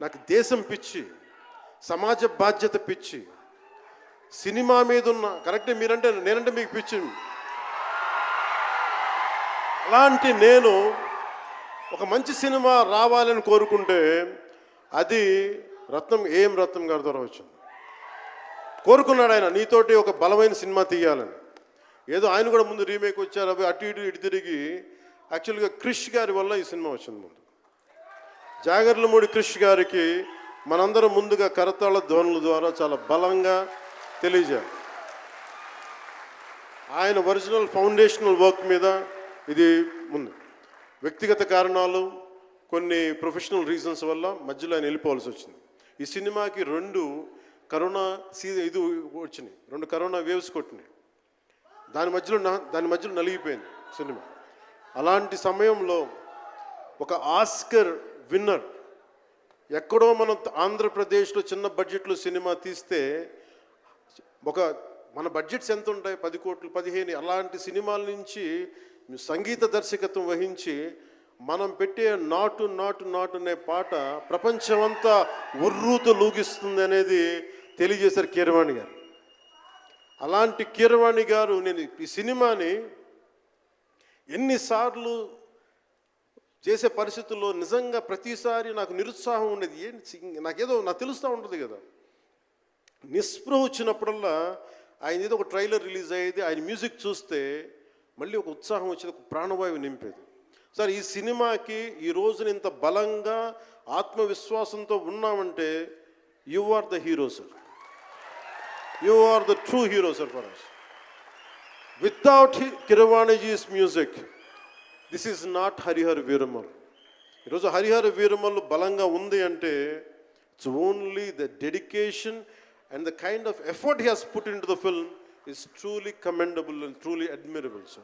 నాకు దేశం పిచ్చి, సమాజ బాధ్యత పిచ్చి, సినిమా మీద ఉన్న కరెక్టే నేనంటే మీకు పిచ్చి. అలాంటి నేను ఒక మంచి సినిమా రావాలని కోరుకుంటే అది రత్నం గారి ద్వారా వచ్చింది. కోరుకున్నాడు ఆయన, నీతోటి ఒక బలమైన సినిమా తీయాలని. ఏదో ఆయన కూడా ముందు రీమేక్ వచ్చారు, అవి అటు ఇటు తిరిగి యాక్చువల్గా క్రిష్ గారి వల్ల ఈ సినిమా వచ్చింది. ముందు జాగర్లమూడి క్రిష్ గారికి మనందరం ముందుగా కరతాళ ధ్వనుల ద్వారా చాలా బలంగా తెలియజేయాలి. ఆయన ఒరిజినల్ ఫౌండేషనల్ వర్క్ మీద ఇది ముందు. వ్యక్తిగత కారణాలు, కొన్ని ప్రొఫెషనల్ రీజన్స్ వల్ల మధ్యలో ఆయన వెళ్ళిపోవాల్సి వచ్చింది. ఈ సినిమాకి 2 కరోనా ఇది వచ్చినాయి, 2 కరోనా వేవ్స్ కొట్టినాయి. దాని మధ్యలో నలిగిపోయింది సినిమా. అలాంటి సమయంలో ఒక ఆస్కర్ విన్నర్, ఎక్కడో మనం ఆంధ్రప్రదేశ్లో చిన్న బడ్జెట్లో సినిమా తీస్తే మన బడ్జెట్స్ ఎంత ఉంటాయి, 10 కోట్లు 15, అలాంటి సినిమాల నుంచి సంగీత దర్శకత్వం వహించి మనం పెట్టే నాటు నాటు నాటు అనే పాట ప్రపంచమంతా ఉర్రూతో లూగిస్తుంది అనేది తెలియజేశారు కీరవాణి గారు. అలాంటి కీరవాణి గారు నేను ఈ సినిమాని ఎన్నిసార్లు చేసే పరిస్థితుల్లో నిజంగా ప్రతిసారి నాకు నిరుత్సాహం ఉండేది. నాకు తెలుస్తూ ఉంటుంది కదా, నిస్పృహ వచ్చినప్పుడల్లా ఆయన ఏదో ఒక ట్రైలర్ రిలీజ్ అయ్యేది, ఆయన మ్యూజిక్ చూస్తే మళ్ళీ ఒక ఉత్సాహం వచ్చేది, ఒక ప్రాణవాయువు నింపేది. సార్, ఈ సినిమాకి ఈ రోజున ఇంత బలంగా ఆత్మవిశ్వాసంతో ఉన్నామంటే you are the hero sir. You are the true hero sir for us. Without Keeravaniji's music this is not Harihara Veeramallu. ఈరోజు హరిహర వీరమల్ బలంగా ఉంది అంటే it's only the dedication and the kind of effort he has put into the film is truly commendable and truly admirable, sir.